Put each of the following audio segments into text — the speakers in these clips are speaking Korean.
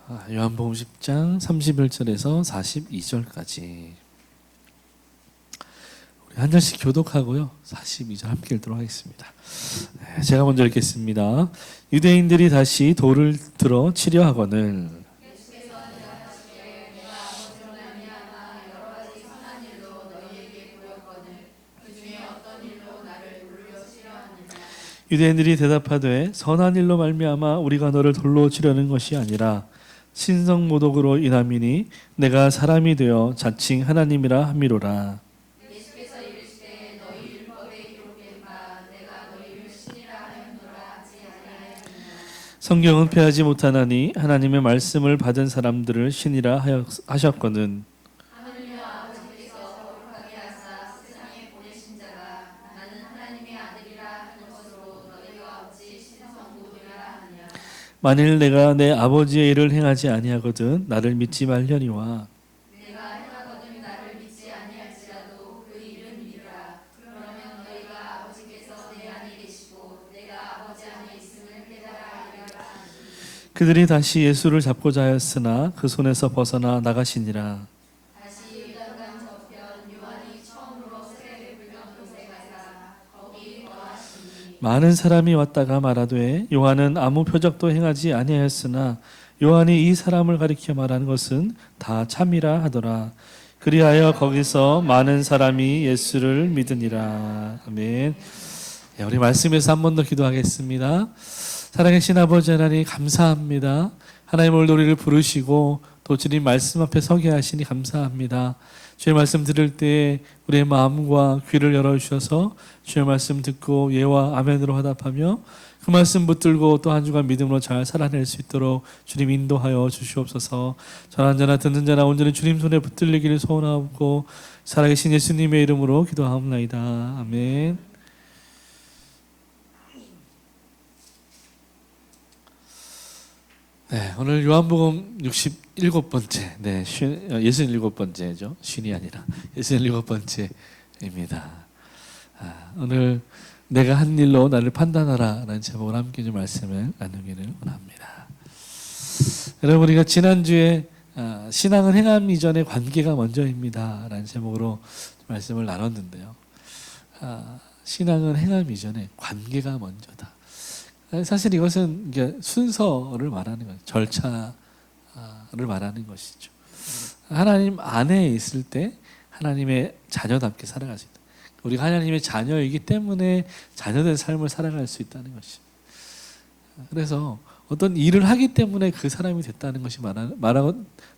요한복음 10장 31절에서 42절까지 우리 한 절씩 교독하고요. 42절 함께 읽도록 하겠습니다. 제가 먼저 읽겠습니다. 유대인들이 다시 돌을 들어 치려 하거늘 유대인들이 대답하되 선한 일로 말미암아 우리가 너를 돌로 치려는 것이 아니라 신성모독으로 인함이니 내가 사람이 되어 자칭 하나님이라 함이로라. 예수께서 이르시되 너희 율법에 기록된 바 내가 너희를 신이라 하였노라 하지 아니하였느냐. 성경은 패하지 못하나니 하나님의 말씀을 받은 사람들을 신이라 하셨거든. 하늘며 아버지께서 거룩하게 하사 세상에 보내신 자가 나는 하나님의 아들이라 하는 것으로 너희가 어찌 신성모독이라 하느냐. 만일 내가 내 아버지의 일을 행하지 아니하거든 나를 믿지 말려니와. 내가 행하거든 나를 믿지 아니할지라도 그 일은 믿으라. 그러면 너희가 아버지께서 내 안에 계시고 내가 아버지 안에 있음을 깨달아 알리라 하니. 그들이 다시 예수를 잡고자 하였으나 그 손에서 벗어나 나가시니라. 다시 요단강 저편 요한이 처음으로 세례를 불던 곳에 가사 거기 거하시니. 많은 사람이 왔다가 말하되 요한은 아무 표적도 행하지 아니하였으나 요한이 이 사람을 가리켜 말하는 것은 다 참이라 하더라. 그리하여 거기서 많은 사람이 예수를 믿으니라. 아멘. 우리 말씀에서 한 번 더 기도하겠습니다. 살아계신 아버지 하나님 감사합니다. 하나님 오늘 우리를 부르시고 또 주님 말씀 앞에 서게 하시니 감사합니다. 주의 말씀 들을 때 우리의 마음과 귀를 열어주셔서 주의 말씀 듣고 예와 아멘으로 화답하며 그 말씀 붙들고 또 한 주간 믿음으로 잘 살아낼 수 있도록 주님 인도하여 주시옵소서. 전한 자나 듣는 자나 온전히 주님 손에 붙들리기를 소원하고 살아계신 예수님의 이름으로 기도하옵나이다. 아멘. 네, 오늘 요한복음 67번째, 67번째죠. 쉰이 아니라 67번째입니다. 오늘 내가 한 일로 나를 판단하라 라는 제목으로 함께 좀 말씀을 나누기를 원합니다. 여러분, 우리가 지난주에 신앙은 행함 이전에 관계가 먼저입니다 라는 제목으로 말씀을 나눴는데요. 신앙은 행함 이전에 관계가 먼저다. 사실 이것은 이제 순서를 말하는 거예요. 절차를 말하는 것이죠. 하나님 안에 있을 때 하나님의 자녀답게 살아갈 수 있다. 우리가 하나님의 자녀이기 때문에 자녀된 삶을 살아갈 수 있다는 것입니다. 그래서 어떤 일을 하기 때문에 그 사람이 됐다는 것이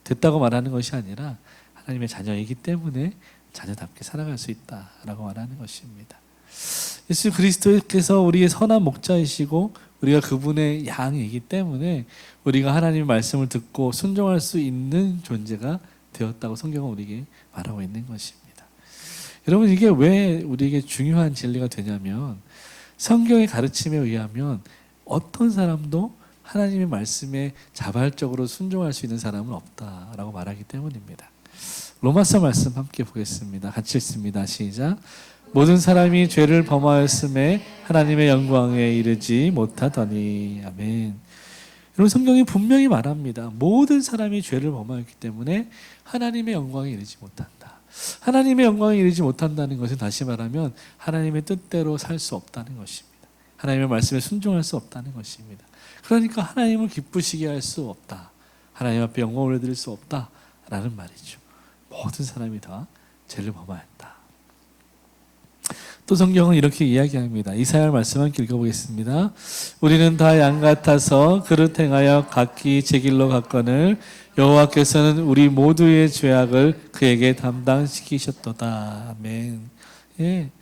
됐다고 말하는 것이 아니라 하나님의 자녀이기 때문에 자녀답게 살아갈 수 있다라고 말하는 것입니다. 예수 그리스도께서 우리의 선한 목자이시고 우리가 그분의 양이기 때문에 우리가 하나님의 말씀을 듣고 순종할 수 있는 존재가 되었다고 성경은 우리에게 말하고 있는 것입니다. 여러분, 이게 왜 우리에게 중요한 진리가 되냐면 성경의 가르침에 의하면 어떤 사람도 하나님의 말씀에 자발적으로 순종할 수 있는 사람은 없다라고 말하기 때문입니다. 로마서 말씀 함께 보겠습니다. 같이 읽습니다. 시작. 모든 사람이 죄를 범하였음에 하나님의 영광에 이르지 못하더니. 아멘. 여러분, 성경이 분명히 말합니다. 모든 사람이 죄를 범하였기 때문에 하나님의 영광에 이르지 못한다. 하나님의 영광에 이르지 못한다는 것은 다시 말하면 하나님의 뜻대로 살 수 없다는 것입니다. 하나님의 말씀에 순종할 수 없다는 것입니다. 그러니까 하나님을 기쁘시게 할 수 없다. 하나님 앞에 영광을 드릴 수 없다라는 말이죠. 모든 사람이 다 죄를 범하였다. 또 성경은 이렇게 이야기합니다. 이사야 말씀 함께 읽어보겠습니다. 우리는 다 양 같아서 그릇 행하여 각기 제 길로 갔거늘 여호와께서는 우리 모두의 죄악을 그에게 담당시키셨도다. 아멘. 예,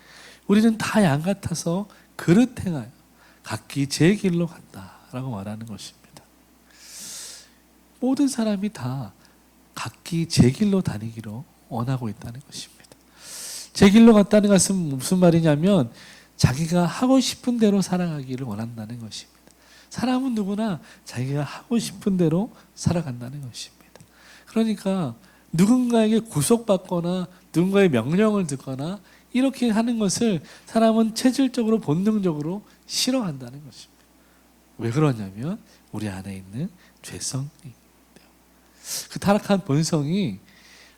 우리는 다 양 같아서 그릇 행하여 각기 제 길로 갔다라고 말하는 것입니다. 모든 사람이 다 각기 제 길로 다니기로 원하고 있다는 것입니다. 제 길로 갔다는 것은 무슨 말이냐면 자기가 하고 싶은 대로 살아가기를 원한다는 것입니다. 사람은 누구나 자기가 하고 싶은 대로 살아간다는 것입니다. 그러니까 누군가에게 구속받거나 누군가의 명령을 듣거나 이렇게 하는 것을 사람은 체질적으로 본능적으로 싫어한다는 것입니다. 왜 그러냐면 우리 안에 있는 죄성이 때문에. 그 타락한 본성이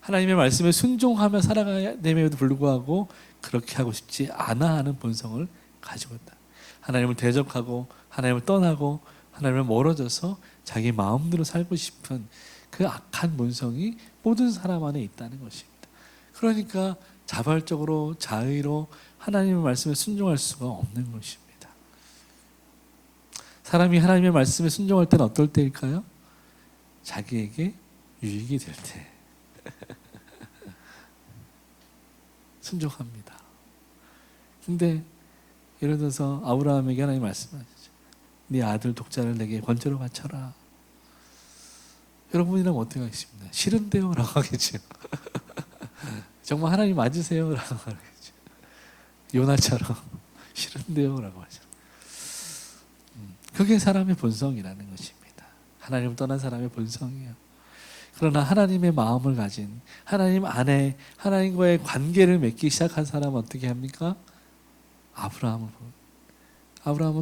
하나님의 말씀에 순종하며 살아가야됨에도 불구하고 그렇게 하고 싶지 않아 하는 본성을 가지고 있다. 하나님을 대적하고 하나님을 떠나고 하나님을 멀어져서 자기 마음대로 살고 싶은 그 악한 본성이 모든 사람 안에 있다는 것입니다. 그러니까 자발적으로 자의로 하나님의 말씀에 순종할 수가 없는 것입니다. 사람이 하나님의 말씀에 순종할 때는 어떨 때일까요? 자기에게 유익이 될 때 순종합니다. 근데 예를 들어서 아브라함에게 하나님 말씀하시죠. 네 아들 독자를 내게 번제로 바쳐라. 여러분이라면 어떻게 하겠습니까? 싫은데요? 라고 하겠죠. 정말 하나님 맞으세요? 라고 하겠죠. 요나처럼 싫은데요? 라고 하죠. 그게 사람의 본성이라는 것입니다. 하나님을 떠난 사람의 본성이에요. 그러나 하나님의 마음을 가진 하나님 안에 하나님과의 관계를 맺기 시작한 사람은 어떻게 합니까? 아브라함은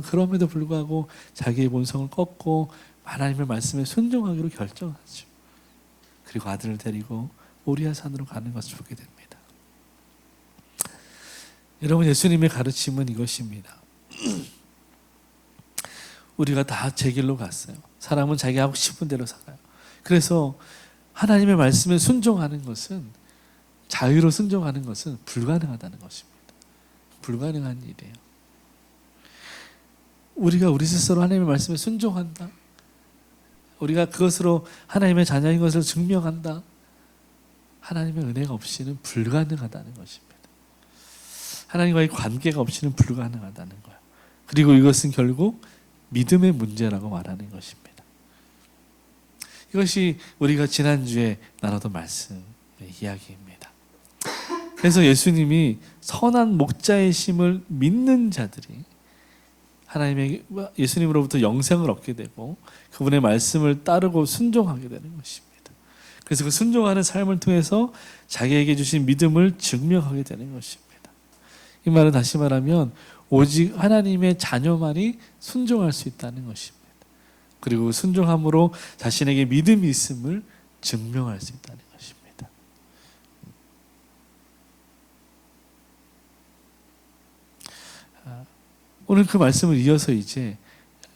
그럼에도 불구하고 자기의 본성을 꺾고 하나님의 말씀에 순종하기로 결정하죠. 그리고 아들을 데리고 모리아 산으로 가는 것을 보게 됩니다. 여러분, 예수님의 가르침은 이것입니다. 우리가 다 제 길로 갔어요. 사람은 자기 하고 싶은 대로 살아요. 그래서 하나님의 말씀에 순종하는 것은, 자유로 순종하는 것은 불가능하다는 것입니다. 불가능한 일이에요. 우리가 우리 스스로 하나님의 말씀에 순종한다, 우리가 그것으로 하나님의 자녀인 것을 증명한다, 하나님의 은혜가 없이는 불가능하다는 것입니다. 하나님과의 관계가 없이는 불가능하다는 거예요. 그리고 이것은 결국 믿음의 문제라고 말하는 것입니다. 이것이 우리가 지난주에 나눴던 말씀의 이야기입니다. 그래서 예수님이 선한 목자의 심을 믿는 자들이 하나님의 예수님으로부터 영생을 얻게 되고 그분의 말씀을 따르고 순종하게 되는 것입니다. 그래서 그 순종하는 삶을 통해서 자기에게 주신 믿음을 증명하게 되는 것입니다. 이 말은 다시 말하면 오직 하나님의 자녀만이 순종할 수 있다는 것입니다. 그리고 순종함으로 자신에게 믿음이 있음을 증명할 수 있다는 것입니다. 오늘 그 말씀을 이어서 이제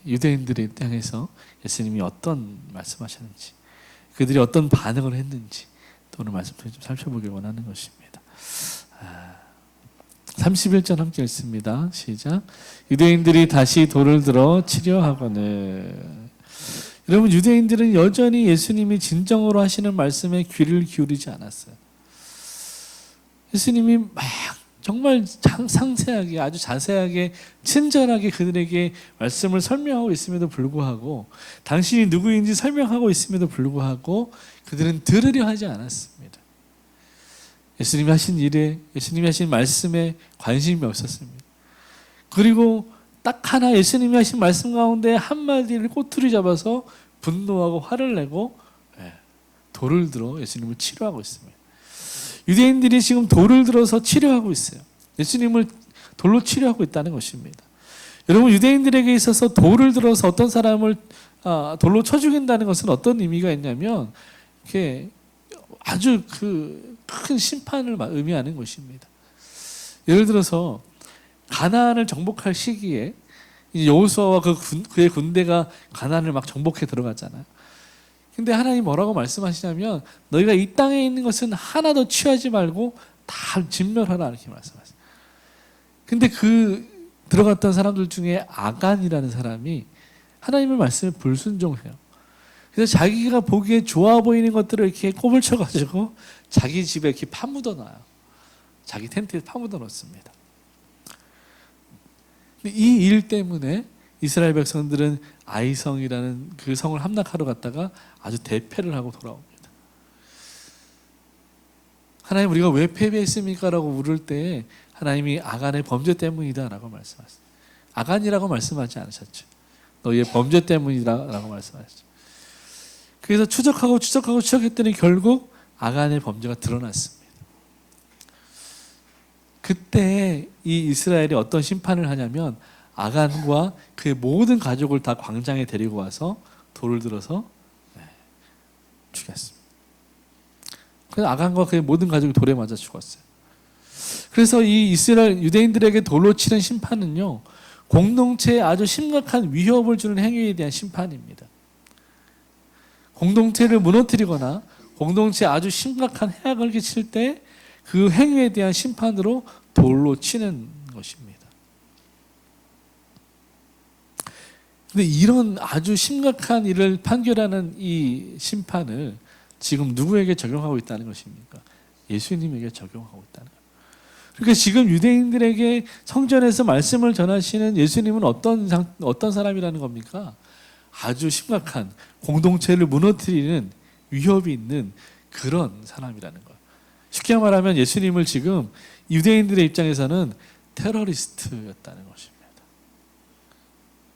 유대인들에 향해서 예수님이 어떤 말씀하셨는지, 그들이 어떤 반응을 했는지 오늘 말씀 통해 좀 살펴보길 원하는 것입니다. 31절 함께 읽습니다. 시작. 유대인들이 다시 돌을 들어 치려 하거늘. 여러분, 유대인들은 여전히 예수님이 진정으로 하시는 말씀에 귀를 기울이지 않았어요. 예수님이 막 정말 상세하게, 아주 자세하게, 친절하게 그들에게 말씀을 설명하고 있음에도 불구하고, 당신이 누구인지 설명하고 있음에도 불구하고 그들은 들으려 하지 않았습니다. 예수님이 하신 일에, 예수님이 하신 말씀에 관심이 없었습니다. 그리고 딱 하나 예수님이 하신 말씀 가운데 한마디를 꼬투리 잡아서 분노하고 화를 내고 돌을 들어 예수님을 치료하고 있습니다. 유대인들이 지금 돌을 들어서 치료하고 있어요. 예수님을 돌로 치료하고 있다는 것입니다. 여러분, 유대인들에게 있어서 돌을 들어서 어떤 사람을 돌로 쳐 죽인다는 것은 어떤 의미가 있냐면 이렇게 아주 큰 심판을 의미하는 것입니다. 예를 들어서 가나안을 정복할 시기에 여호수아와 그의 군대가 가나안을 막 정복해 들어갔잖아요. 근데 하나님 뭐라고 말씀하시냐면 너희가 이 땅에 있는 것은 하나도 취하지 말고 다 진멸하라, 이렇게 말씀하세요. 근데 들어갔던 사람들 중에 아간이라는 사람이 하나님의 말씀에 불순종해요. 그래서 자기가 보기에 좋아 보이는 것들을 이렇게 꼽을 쳐가지고 자기 집에 이렇게 파묻어 놔요. 자기 텐트에 파묻어 놓습니다. 이 일 때문에 이스라엘 백성들은 아이성이라는 그 성을 함락하러 갔다가 아주 대패를 하고 돌아옵니다. 하나님, 우리가 왜 패배했습니까? 라고 물을 때 하나님이 아간의 범죄 때문이다 라고 말씀하셨어요. 아간이라고 말씀하지 않으셨죠. 너희의 범죄 때문이다 라고 말씀하셨죠. 그래서 추적했더니 결국 아간의 범죄가 드러났습니다. 그때 이 이스라엘이 어떤 심판을 하냐면 아간과 그의 모든 가족을 다 광장에 데리고 와서 돌을 들어서 죽였습니다. 그래서 아간과 그의 모든 가족이 돌에 맞아 죽었어요. 그래서 이 이스라엘 유대인들에게 돌로 치는 심판은요, 공동체에 아주 심각한 위협을 주는 행위에 대한 심판입니다. 공동체를 무너뜨리거나 공동체에 아주 심각한 해악을 끼칠 때 그 행위에 대한 심판으로 돌로 치는 것입니다. 근데 이런 아주 심각한 일을 판결하는 이 심판을 지금 누구에게 적용하고 있다는 것입니까? 예수님에게 적용하고 있다는 거예요. 그러니까 지금 유대인들에게 성전에서 말씀을 전하시는 예수님은 어떤 사람이라는 겁니까? 아주 심각한 공동체를 무너뜨리는 위협이 있는 그런 사람이라는 거예요. 쉽게 말하면 예수님을 지금 유대인들의 입장에서는 테러리스트였다는 것입니다.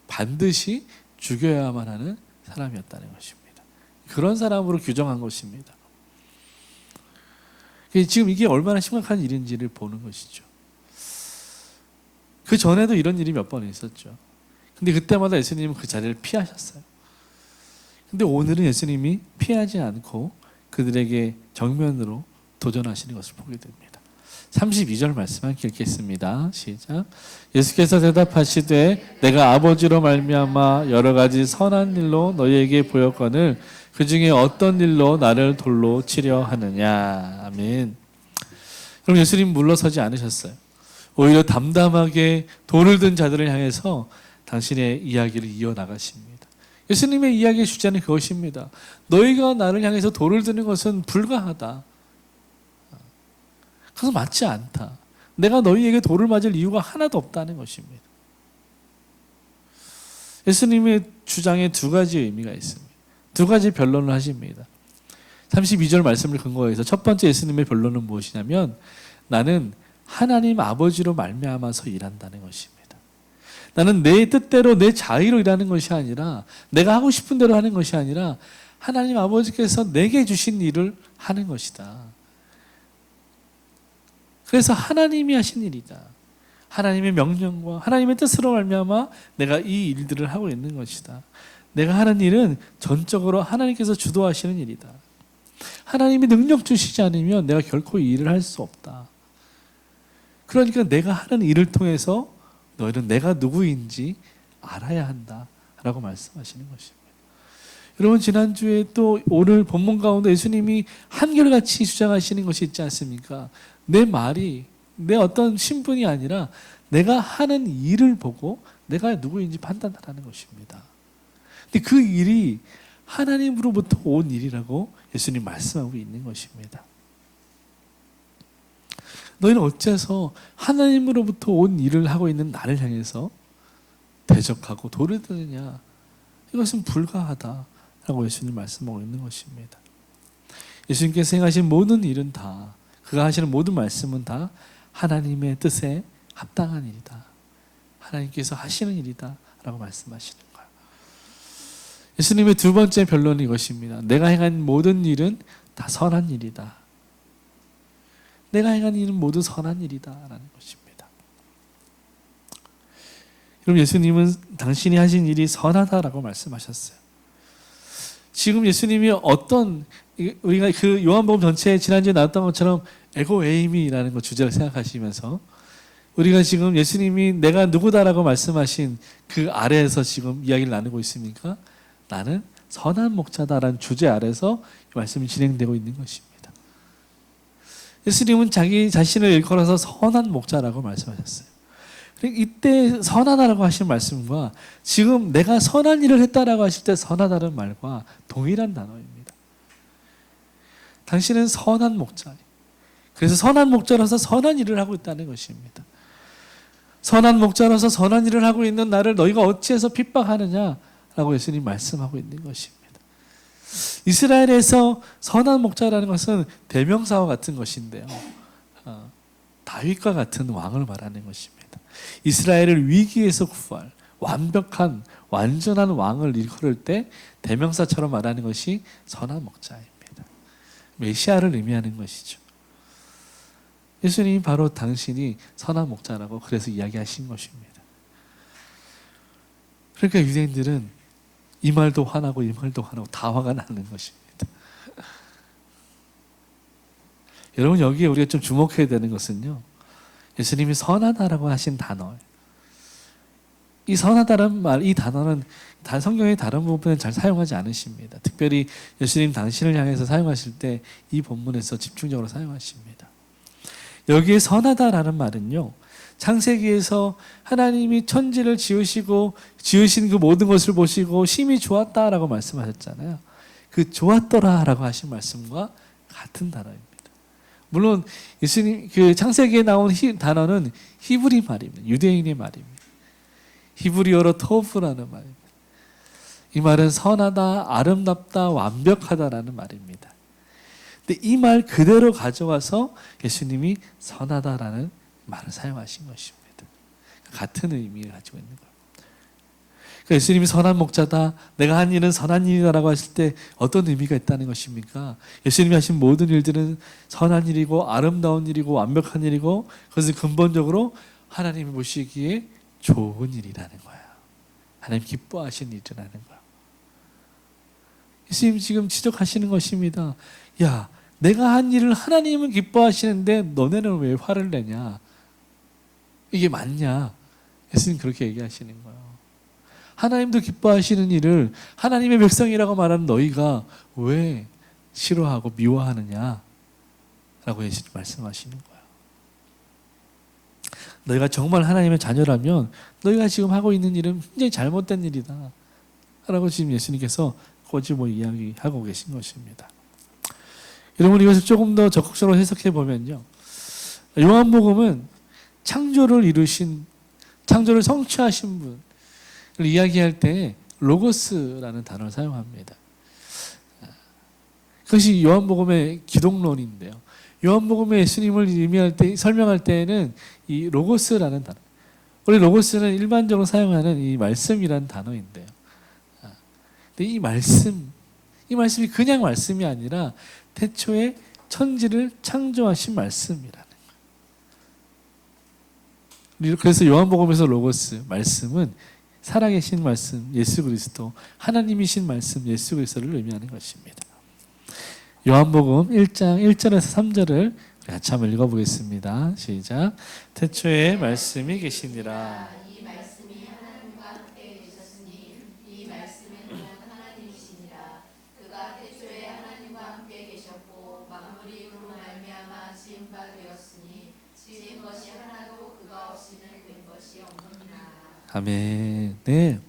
반드시 죽여야만 하는 사람이었다는 것입니다. 그런 사람으로 규정한 것입니다. 지금 이게 얼마나 심각한 일인지를 보는 것이죠. 그 전에도 이런 일이 몇 번 있었죠. 근데 그때마다 예수님은 그 자리를 피하셨어요. 근데 오늘은 예수님이 피하지 않고 그들에게 정면으로 도전하시는 것을 보게 됩니다. 32절 말씀 함께 읽겠습니다. 시작. 예수께서 대답하시되 내가 아버지로 말미암아 여러 가지 선한 일로 너희에게 보였거늘 그 중에 어떤 일로 나를 돌로 치려 하느냐. 아멘. 그럼 예수님 물러서지 않으셨어요. 오히려 담담하게 돌을 든 자들을 향해서 당신의 이야기를 이어나가십니다. 예수님의 이야기의 주제는 그것입니다. 너희가 나를 향해서 돌을 드는 것은 불가하다. 그것은 맞지 않다. 내가 너희에게 돌을 맞을 이유가 하나도 없다는 것입니다. 예수님의 주장에 두 가지 의미가 있습니다. 두 가지 변론을 하십니다. 32절 말씀을 근거해서 첫 번째 예수님의 변론은 무엇이냐면 나는 하나님 아버지로 말미암아서 일한다는 것입니다. 나는 내 뜻대로 내 자의로 일하는 것이 아니라 내가 하고 싶은 대로 하는 것이 아니라 하나님 아버지께서 내게 주신 일을 하는 것이다. 그래서 하나님이 하신 일이다. 하나님의 명령과 하나님의 뜻으로 말미암아 내가 이 일들을 하고 있는 것이다. 내가 하는 일은 전적으로 하나님께서 주도하시는 일이다. 하나님이 능력 주시지 않으면 내가 결코 이 일을 할 수 없다. 그러니까 내가 하는 일을 통해서 너희는 내가 누구인지 알아야 한다라고 말씀하시는 것입니다. 여러분 지난주에 또 오늘 본문 가운데 예수님이 한결같이 주장하시는 것이 있지 않습니까? 내 말이 내 어떤 신분이 아니라 내가 하는 일을 보고 내가 누구인지 판단하라는 것입니다. 근데 그 일이 하나님으로부터 온 일이라고 예수님 말씀하고 있는 것입니다. 너희는 어째서 하나님으로부터 온 일을 하고 있는 나를 향해서 대적하고 돌을 드느냐? 이것은 불가하다라고 예수님 말씀하고 있는 것입니다. 예수님께서 행하신 모든 일은 다, 그가 하시는 모든 말씀은 다 하나님의 뜻에 합당한 일이다. 하나님께서 하시는 일이다 라고 말씀하시는 거예요. 예수님의 두 번째 변론이 이것입니다. 내가 행한 모든 일은 다 선한 일이다. 내가 행한 일은 모두 선한 일이다 라는 것입니다. 그럼 예수님은 당신이 하신 일이 선하다라고 말씀하셨어요. 지금 예수님이 어떤, 우리가 그 요한복음 전체에 지난주에 나왔던 것처럼 에고에이미라는 것 주제를 생각하시면서 우리가 지금 예수님이 내가 누구다라고 말씀하신 그 아래에서 지금 이야기를 나누고 있습니까? 나는 선한 목자다라는 주제 아래서 이 말씀이 진행되고 있는 것입니다. 예수님은 자기 자신을 일컬어서 선한 목자라고 말씀하셨어요. 이때 선하다라고 하신 말씀과 지금 내가 선한 일을 했다라고 하실 때 선하다는 말과 동일한 단어입니다. 당신은 선한 목자예요. 그래서 선한 목자로서 선한 일을 하고 있다는 것입니다. 선한 목자로서 선한 일을 하고 있는 나를 너희가 어찌해서 핍박하느냐라고 예수님 말씀하고 있는 것입니다. 이스라엘에서 선한 목자라는 것은 대명사와 같은 것인데요. 다윗과 같은 왕을 말하는 것입니다. 이스라엘을 위기에서 구할 완벽한 완전한 왕을 일컬을 때 대명사처럼 말하는 것이 선한 목자입니다. 메시아를 의미하는 것이죠. 예수님이 바로 당신이 선한 목자라고 그래서 이야기하신 것입니다. 그러니까 유대인들은 이 말도 화나고 이 말도 화나고 다 화가 나는 것입니다. 여러분 여기에 우리가 좀 주목해야 되는 것은요. 예수님이 선하다라고 하신 단어. 이 선하다는 말, 이 단어는 성경의 다른 부분은 잘 사용하지 않으십니다. 특별히 예수님 당신을 향해서 사용하실 때 이 본문에서 집중적으로 사용하십니다. 여기에 선하다라는 말은요. 창세기에서 하나님이 천지를 지으시고 지으신 그 모든 것을 보시고 심히 좋았다라고 말씀하셨잖아요. 그 좋았더라라고 하신 말씀과 같은 단어입니다. 물론 예수님 그 창세기에 나온 단어는 히브리 말입니다. 유대인의 말입니다. 히브리어로 토브라는 말입니다. 이 말은 선하다, 아름답다, 완벽하다라는 말입니다. 근데 이 말 그대로 가져와서 예수님이 선하다라는 말을 사용하신 것입니다. 같은 의미를 가지고 있는 거예요. 그러니까 예수님이 선한 목자다, 내가 한 일은 선한 일이다라고 하실 때 어떤 의미가 있다는 것입니까? 예수님이 하신 모든 일들은 선한 일이고 아름다운 일이고 완벽한 일이고 그것은 근본적으로 하나님이 보시기에 좋은 일이라는 거야. 하나님 기뻐하시는 일이라는 거야. 예수님 지금 지적하시는 것입니다. 야, 내가 한 일을 하나님은 기뻐하시는데 너네는 왜 화를 내냐? 이게 맞냐? 예수님 그렇게 얘기하시는 거예요. 하나님도 기뻐하시는 일을 하나님의 백성이라고 말하는 너희가 왜 싫어하고 미워하느냐? 라고 예수님 말씀하시는 거예요. 너희가 정말 하나님의 자녀라면 너희가 지금 하고 있는 일은 굉장히 잘못된 일이다. 라고 지금 예수님께서 꼬집어 이야기하고 계신 것입니다. 여러분 이것을 조금 더 적극적으로 해석해 보면요. 요한복음은 창조를 성취하신 분을 이야기할 때 로고스라는 단어를 사용합니다. 그것이 요한복음의 기독론인데요. 요한복음의 예수님을 의미할 때, 설명할 때에는 이 로고스라는 단어. 우리 로고스는 일반적으로 사용하는 이 말씀이라는 단어인데요. 근데 이 말씀이 그냥 말씀이 아니라 태초에 천지를 창조하신 말씀이라는 거예요. 그래서 요한복음에서 로고스, 말씀은 살아계신 말씀, 예수 그리스도, 하나님이신 말씀, 예수 그리스도를 의미하는 것입니다. 요한복음 1장 1절에서 3절을 같이 한번 읽어보겠습니다. 시작. 태초에 말씀이 계시니라. 이 말씀이 하나님과 함께 계셨으니 이 말씀은 하나님이시니라. 그가 태초에 하나님과 함께 계셨고 만물이 그로 말미암아 지은 바 되었으니 지은 것이 하나도 그가 없이는 된 것이 없느니라. 아멘. 네.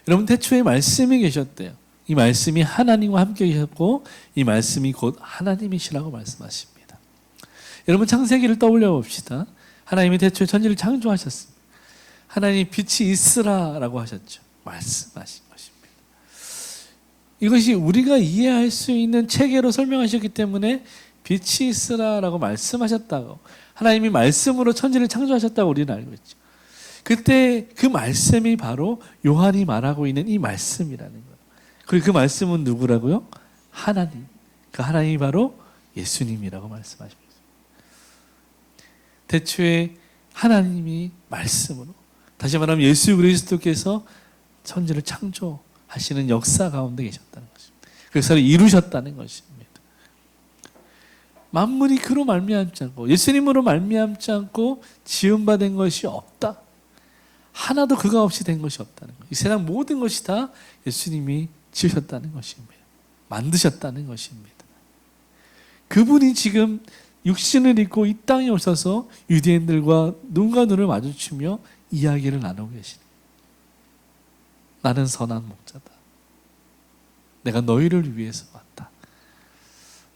여러분 태초에 말씀이 계셨대요. 이 말씀이 하나님과 함께 계셨고 이 말씀이 곧 하나님이시라고 말씀하십니다. 여러분 창세기를 떠올려 봅시다. 하나님이 태초에 천지를 창조하셨습니다. 하나님이 빛이 있으라라고 하셨죠. 말씀하신 것입니다. 이것이 우리가 이해할 수 있는 체계로 설명하셨기 때문에 빛이 있으라라고 말씀하셨다고, 하나님이 말씀으로 천지를 창조하셨다고 우리는 알고 있죠. 그때 그 말씀이 바로 요한이 말하고 있는 이 말씀이라는 거예요. 그리고 그 말씀은 누구라고요? 하나님. 그 하나님이 바로 예수님이라고 말씀하십니다. 태초에 하나님이 말씀으로, 다시 말하면 예수 그리스도께서 천지를 창조하시는 역사 가운데 계셨다는 것입니다. 그 역사를 이루셨다는 것입니다. 만물이 그로 말미암지 않고 예수님으로 말미암지 않고 지음받은 것이 없다. 하나도 그가 없이 된 것이 없다는 것. 이 세상 모든 것이 다 예수님이 지으셨다는 것입니다. 만드셨다는 것입니다. 그분이 지금 육신을 입고 이 땅에 오셔서 유대인들과 눈과 눈을 마주치며 이야기를 나누고 계시는 거예요. 나는 선한 목자다. 내가 너희를 위해서 왔다.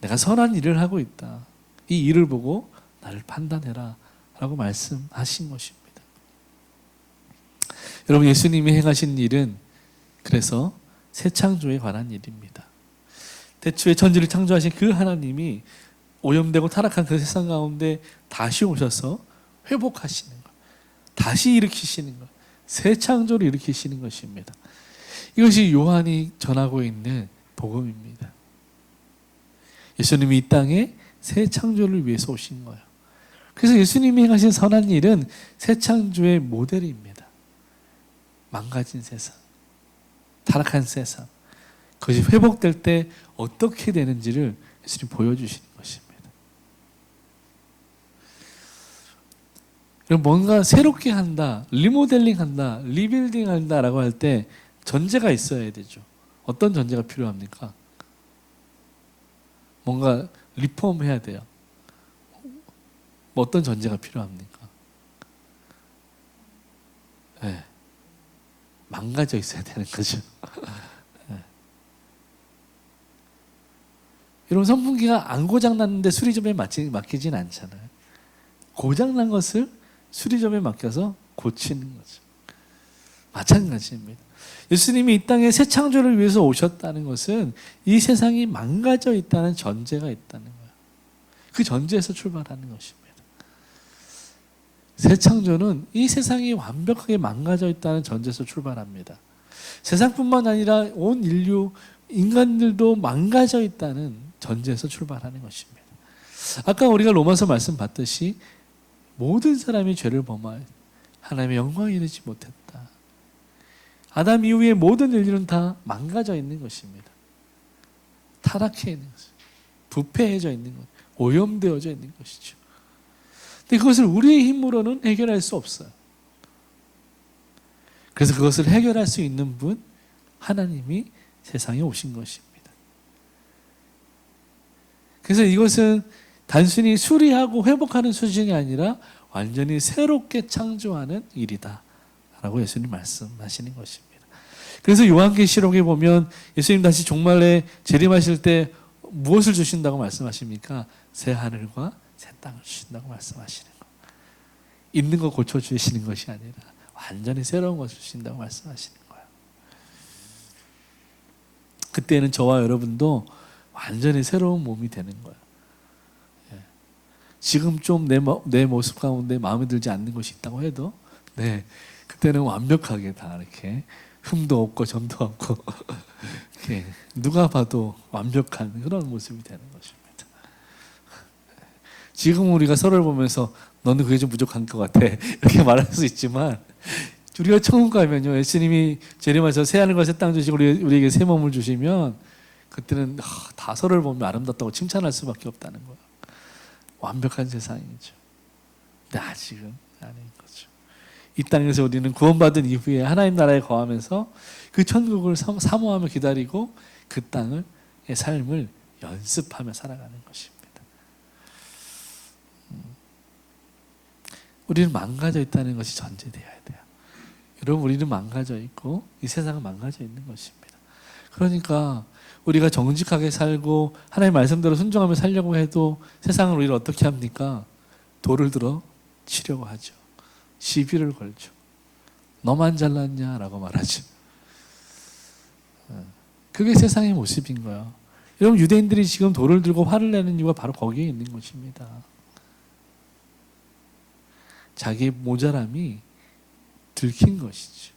내가 선한 일을 하고 있다. 이 일을 보고 나를 판단해라 라고 말씀하신 것입니다. 여러분 예수님이 행하신 일은 그래서 새 창조에 관한 일입니다. 태초에 천지를 창조하신 그 하나님이 오염되고 타락한 그 세상 가운데 다시 오셔서 회복하시는 것, 다시 일으키시는 것, 새 창조를 일으키시는 것입니다. 이것이 요한이 전하고 있는 복음입니다. 예수님이 이 땅에 새 창조를 위해서 오신 거예요. 그래서 예수님이 행하신 선한 일은 새 창조의 모델입니다. 망가진 세상, 타락한 세상, 그것이 회복될 때 어떻게 되는지를 예수님 보여주시는 것입니다. 뭔가 새롭게 한다, 리모델링 한다, 리빌딩 한다라고 할 때 전제가 있어야 되죠. 어떤 전제가 필요합니까? 뭔가 리폼해야 돼요. 뭐 어떤 전제가 필요합니까? 네. 망가져 있어야 되는 거죠. 네. 여러분, 선풍기가 안 고장났는데 수리점에 맡기진 않잖아요. 고장난 것을 수리점에 맡겨서 고치는 거죠. 마찬가지입니다. 예수님이 이 땅에 새 창조를 위해서 오셨다는 것은 이 세상이 망가져 있다는 전제가 있다는 거예요. 그 전제에서 출발하는 것입니다. 새 창조는 이 세상이 완벽하게 망가져 있다는 전제에서 출발합니다. 세상뿐만 아니라 온 인류, 인간들도 망가져 있다는 전제에서 출발하는 것입니다. 아까 우리가 로마서 말씀 봤듯이 모든 사람이 죄를 범하여 하나님의 영광에 이르지 못했다. 아담 이후에 모든 인류는 다 망가져 있는 것입니다. 타락해 있는 것이죠. 부패해져 있는 것, 오염되어져 있는 것이죠. 근데 그것을 우리의 힘으로는 해결할 수 없어요. 그래서 그것을 해결할 수 있는 분, 하나님이 세상에 오신 것입니다. 그래서 이것은 단순히 수리하고 회복하는 수준이 아니라 완전히 새롭게 창조하는 일이다 라고 예수님 말씀하시는 것입니다. 그래서 요한계시록에 보면 예수님 다시 종말에 재림하실 때 무엇을 주신다고 말씀하십니까? 새 하늘과 새 땅을 주신다고 말씀하시는 것. 있는 거 고쳐주시는 것이 아니라 완전히 새로운 것을 주신다고 말씀하시는 거예요. 그때는 저와 여러분도 완전히 새로운 몸이 되는 거예요. 지금 좀 내 모습 가운데 마음에 들지 않는 것이 있다고 해도 그때는 완벽하게 다 이렇게 흠도 없고 점도 없고 이렇게 누가 봐도 완벽한 그런 모습이 되는 것입니다. 지금 우리가 서로를 보면서 너는 그게 좀 부족한 것 같아 이렇게 말할 수 있지만 우리가 처음 가면요, 예수님이 재림하셔서 새 하늘과 새 땅 주시고 우리에게 새 몸을 주시면 그때는 다 서로를 보면 아름답다고 칭찬할 수밖에 없다는 거예요. 완벽한 세상이죠. 근데 아직은 아닌 거죠. 이 땅에서 우리는 구원받은 이후에 하나님 나라에 거하면서 그 천국을 사모하며 기다리고 그 땅의 삶을 연습하며 살아가는 것입니다. 우리는 망가져 있다는 것이 전제되어야 돼요. 여러분, 우리는 망가져 있고 이 세상은 망가져 있는 것입니다. 그러니까 우리가 정직하게 살고 하나님의 말씀대로 순종하며 살려고 해도 세상은 우리를 어떻게 합니까? 돌을 들어 치려고 하죠. 시비를 걸죠. 너만 잘났냐라고 말하죠. 그게 세상의 모습인 거예요. 여러분, 유대인들이 지금 돌을 들고 화를 내는 이유가 바로 거기에 있는 것입니다. 자기의 모자람이 들킨 것이죠.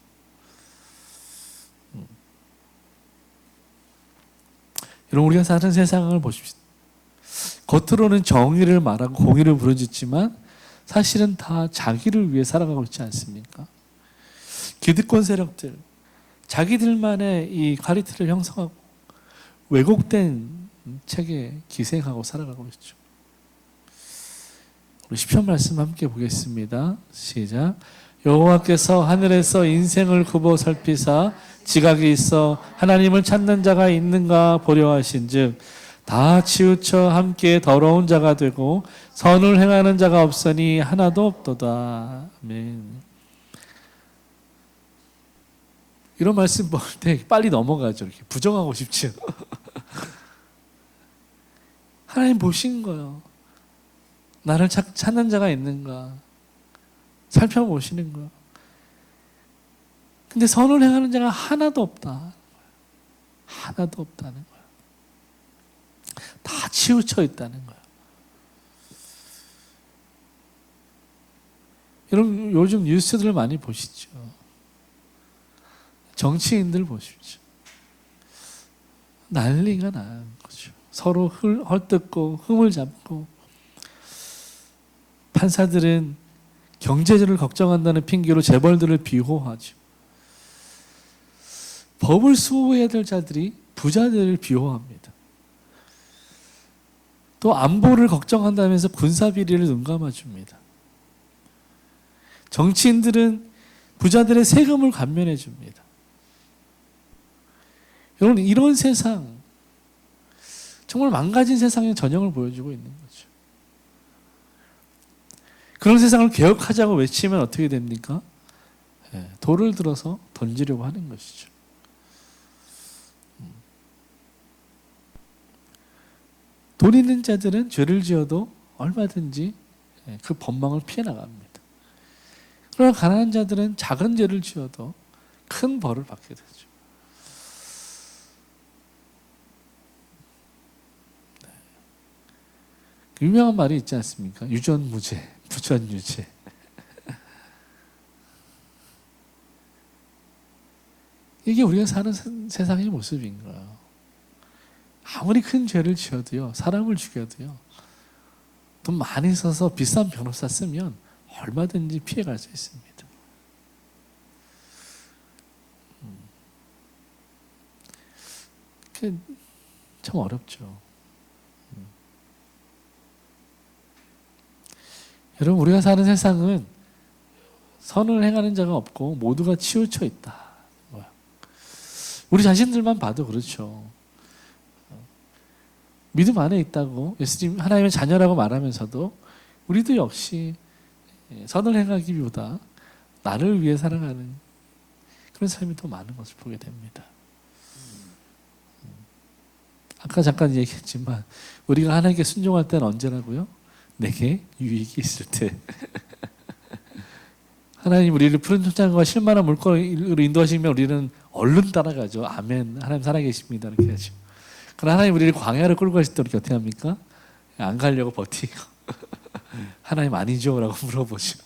여러분, 우리가 사는 세상을 보십시오. 겉으로는 정의를 말하고 공의를 부르짖지만 사실은 다 자기를 위해 살아가고 있지 않습니까? 기득권 세력들, 자기들만의 이 카리트를 형성하고 왜곡된 책에 기생하고 살아가고 있죠. 우리 시편 말씀 함께 보겠습니다. 시작. 여호와께서 하늘에서 인생을 굽어 살피사 지각이 있어 하나님을 찾는 자가 있는가 보려 하신즉 다 치우쳐 함께 더러운 자가 되고 선을 행하는 자가 없으니 하나도 없도다. 아멘. 이런 말씀 볼 때 빨리 넘어가죠. 이렇게 부정하고 싶죠. 하나님 보신 거예요. 나를 찾는 자가 있는가 살펴보시는 거예요. 근데 선을 행하는 자가 하나도 없다. 하나도 없다는 거예요. 다 치우쳐 있다는 거예요. 여러분, 요즘 뉴스들을 많이 보시죠. 정치인들 보십시오. 난리가 나는 거죠. 서로 헐뜯고 흠을 잡고, 판사들은 경제적을 걱정한다는 핑계로 재벌들을 비호하죠. 법을 수호해야 될 자들이 부자들을 비호합니다. 또 안보를 걱정한다면서 군사비리를 눈감아 줍니다. 정치인들은 부자들의 세금을 감면해 줍니다. 여러분, 이런 세상, 정말 망가진 세상의 전형을 보여주고 있는 거죠. 그런 세상을 개혁하자고 외치면 어떻게 됩니까? 돌을 들어서 던지려고 하는 것이죠. 돈 있는 자들은 죄를 지어도 얼마든지 그 법망을 피해 나갑니다. 그러나 가난한 자들은 작은 죄를 지어도 큰 벌을 받게 되죠. 유명한 말이 있지 않습니까? 유전무죄, 부전유죄. 이게 우리가 사는 세상의 모습인 거예요. 아무리 큰 죄를 지어도요, 사람을 죽여도요, 돈 많이 써서 비싼 변호사 쓰면 얼마든지 피해갈 수 있습니다. 그게 참 어렵죠. 여러분, 우리가 사는 세상은 선을 행하는 자가 없고 모두가 치우쳐 있다. 우리 자신들만 봐도 그렇죠. 믿음 안에 있다고 예수님 하나님의 자녀라고 말하면서도 우리도 역시 선을 행하기보다 나를 위해 살아가는 그런 삶이 더 많은 것을 보게 됩니다. 아까 잠깐 얘기했지만 우리가 하나님께 순종할 때는 언제라고요? 내게 유익이 있을 때. 하나님 우리를 푸른 초장과 실만한 물거리로 인도하시면 우리는 얼른 따라가죠. 아멘. 하나님 살아계십니다. 이렇게 하죠. 그러나 하나님 우리를 광야로 끌고 가실 때 어떻게 합니까? 안 가려고 버티고 하나님 아니죠? 라고 물어보죠.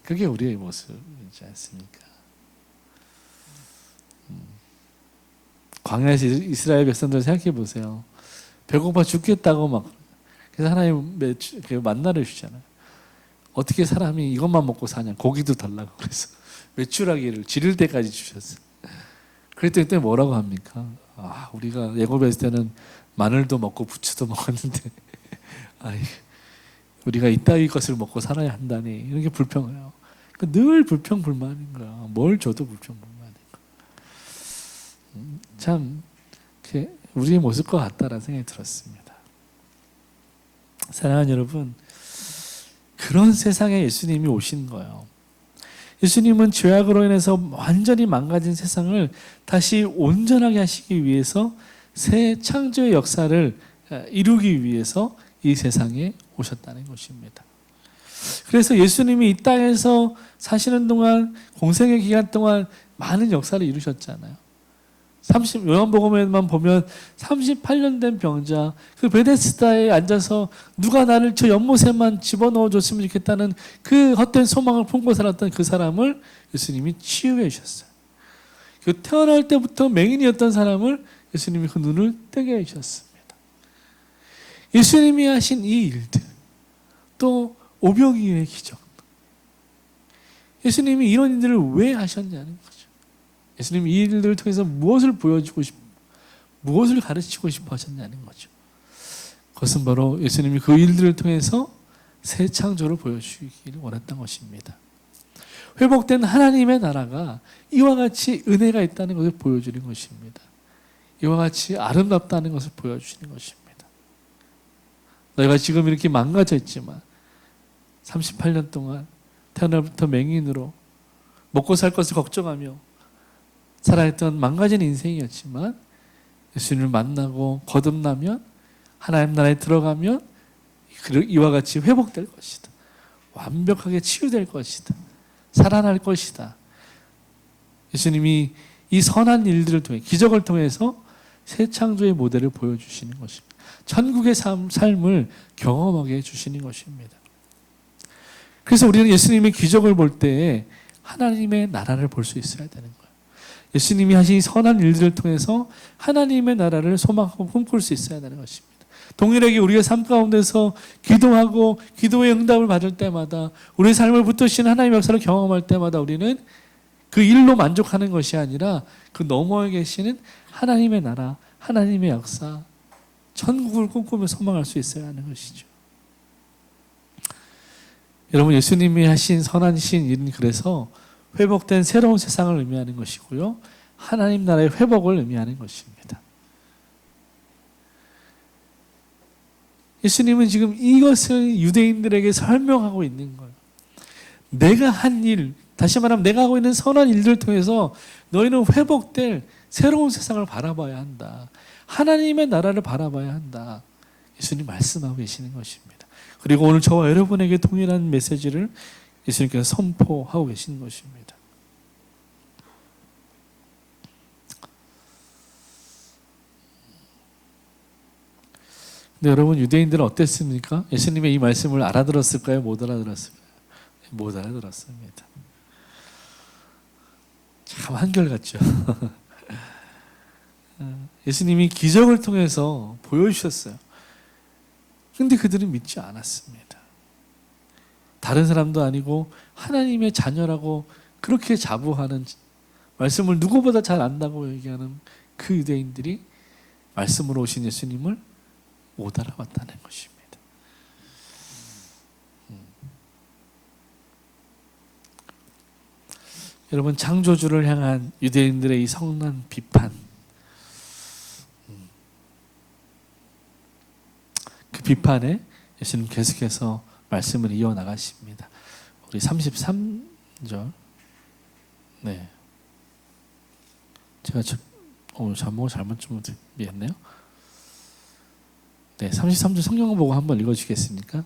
그게 우리의 모습이지 않습니까? 광야에서 이스라엘 백성들 생각해 보세요. 배고파 죽겠다고 막 그래서 하나님 만나를 주잖아요. 어떻게 사람이 이것만 먹고 사냐? 고기도 달라고 그래서 메추라기를 지를 때까지 주셨어요. 그랬더니 또 뭐라고 합니까? 우리가 애굽에 있을 때는 마늘도 먹고 부추도 먹었는데 우리가 이따위 것을 먹고 살아야 한다니 이런 게 불평해요. 늘 불평불만인 거야. 뭘 줘도 불평불만인 거야. 참 우리의 모습과 같다라는 생각이 들었습니다. 사랑하는 여러분, 그런 세상에 예수님이 오신 거예요. 예수님은 죄악으로 인해서 완전히 망가진 세상을 다시 온전하게 하시기 위해서 새 창조의 역사를 이루기 위해서 이 세상에 오셨다는 것입니다. 그래서 예수님이 이 땅에서 사시는 동안 공생의 기간 동안 많은 역사를 이루셨잖아요. 요한복음에만 보면 38년 된 병자 그 베데스다에 앉아서 누가 나를 저 연못에만 집어넣어 줬으면 좋겠다는 그 헛된 소망을 품고 살았던 그 사람을 예수님이 치유해 주셨어요. 그 태어날 때부터 맹인이었던 사람을 예수님이 그 눈을 뜨게 해주셨습니다. 예수님이 하신 이 일들, 또 오병이어의 기적, 예수님이 이런 일들을 왜 하셨냐는 거죠. 예수님이 이 일들을 통해서 무엇을 무엇을 가르치고 싶어 하셨냐는 거죠. 그것은 바로 예수님이 그 일들을 통해서 새 창조를 보여주기를 원했던 것입니다. 회복된 하나님의 나라가 이와 같이 은혜가 있다는 것을 보여주는 것입니다. 이와 같이 아름답다는 것을 보여주시는 것입니다. 너희가 지금 이렇게 망가져 있지만 38년 동안 태어날부터 맹인으로 먹고 살 것을 걱정하며 살아있던 망가진 인생이었지만 예수님을 만나고 거듭나면 하나님 나라에 들어가면 이와 같이 회복될 것이다. 완벽하게 치유될 것이다. 살아날 것이다. 예수님이 이 선한 일들을 통해 기적을 통해서 새 창조의 모델을 보여주시는 것입니다. 천국의 삶을 경험하게 해주시는 것입니다. 그래서 우리는 예수님의 기적을 볼 때 하나님의 나라를 볼 수 있어야 되는 거예요. 예수님이 하신 선한 일들을 통해서 하나님의 나라를 소망하고 꿈꿀 수 있어야 되는 것입니다. 동일하게 우리가 삶 가운데서 기도하고 기도의 응답을 받을 때마다 우리의 삶을 붙드시는 하나님의 역사를 경험할 때마다 우리는 그 일로 만족하는 것이 아니라 그 너머에 계시는 하나님의 나라, 하나님의 역사, 천국을 꿈꾸며 소망할 수 있어야 하는 것이죠. 여러분, 예수님이 하신 선하신 일은 그래서 회복된 새로운 세상을 의미하는 것이고요, 하나님 나라의 회복을 의미하는 것입니다. 예수님은 지금 이것을 유대인들에게 설명하고 있는 거예요. 내가 한 일, 다시 말하면 내가 하고 있는 선한 일들을 통해서 너희는 회복될 새로운 세상을 바라봐야 한다. 하나님의 나라를 바라봐야 한다. 예수님 말씀하고 계시는 것입니다. 그리고 오늘 저와 여러분에게 동일한 메시지를 예수님께서 선포하고 계시는 것입니다. 근데 여러분, 유대인들은 어땠습니까? 예수님의 이 말씀을 알아들었을까요? 못 알아들었을까요? 못 알아들었습니다. 참 한결같죠. 예수님이 기적을 통해서 보여주셨어요. 근데 그들은 믿지 않았습니다. 다른 사람도 아니고 하나님의 자녀라고 그렇게 자부하는, 말씀을 누구보다 잘 안다고 얘기하는 그 유대인들이 말씀으로 오신 예수님을 못 알아봤다는 것입니다. 여러분, 창조주를 향한 유대인들의 이 성난 비판, 그 비판에 예수님 계속해서 말씀을 이어나가십니다. 우리 33절. 네. 제가 오늘 제목을 잘못 좀 준비했네요. 네, 33절 성경 보고 한번 읽어주시겠습니까?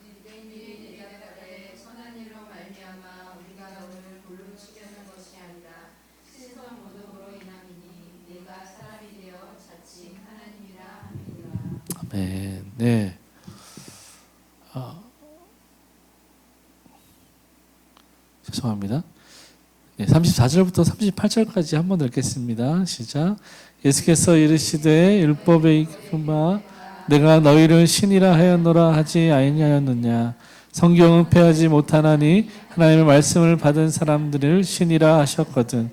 유대인들이 대답하되 선한 일로 말미암아 우리가 너를 돌로 치려는 것이 아니라 신성 모독으로 인함이니 네가 사람이 되어 자칭 하나님이라 함이니라. 아멘. 네. 죄송합니다. 네, 34절부터 38절까지 한번 읽겠습니다. 시작. 예수께서 이르시되 율법에 익힌 바 내가 너희를 신이라 하였노라 하지 아니하였느냐. 성경은 패하지 못하나니 하나님의 말씀을 받은 사람들을 신이라 하셨거든.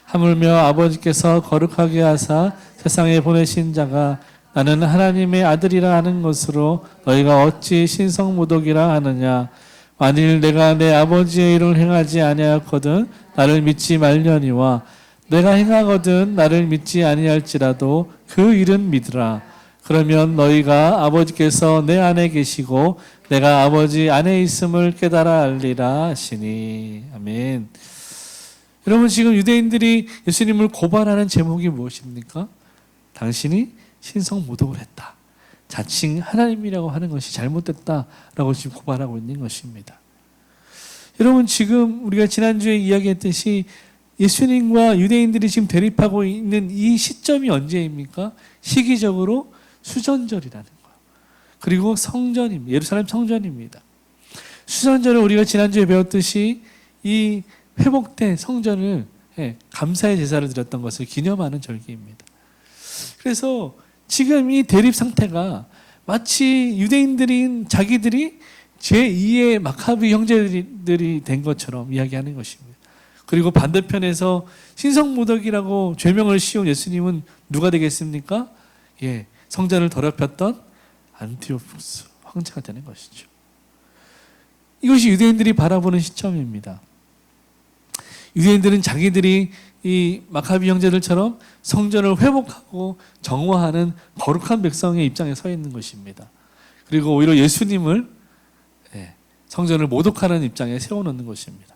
하물며 아버지께서 거룩하게 하사 세상에 보내신 자가 나는 하나님의 아들이라 하는 것으로 너희가 어찌 신성모독이라 하느냐. 만일 내가 내 아버지의 일을 행하지 아니하였거든 나를 믿지 말려니와 내가 행하거든 나를 믿지 아니할지라도 그 일은 믿으라. 그러면 너희가 아버지께서 내 안에 계시고 내가 아버지 안에 있음을 깨달아 알리라 하시니. 아멘. 여러분, 지금 유대인들이 예수님을 고발하는 제목이 무엇입니까? 당신이 신성모독을 했다. 자칭 하나님이라고 하는 것이 잘못됐다라고 지금 고발하고 있는 것입니다. 여러분, 지금 우리가 지난주에 이야기했듯이 예수님과 유대인들이 지금 대립하고 있는 이 시점이 언제입니까? 시기적으로 수전절이라는 거예요. 그리고 성전입니다. 예루살렘 성전입니다. 수전절은 우리가 지난주에 배웠듯이 이 회복된 성전을 감사의 제사를 드렸던 것을 기념하는 절기입니다. 그래서 지금 이 대립 상태가 마치 유대인들인 자기들이 제2의 마카비 형제들이 된 것처럼 이야기하는 것입니다. 그리고 반대편에서 신성모독이라고 죄명을 씌운 예수님은 누가 되겠습니까? 예, 성전을 더럽혔던 안티오쿠스 황제가 되는 것이죠. 이것이 유대인들이 바라보는 시점입니다. 유대인들은 자기들이 이 마카비 형제들처럼 성전을 회복하고 정화하는 거룩한 백성의 입장에 서 있는 것입니다. 그리고 오히려 예수님을 성전을 모독하는 입장에 세워놓는 것입니다.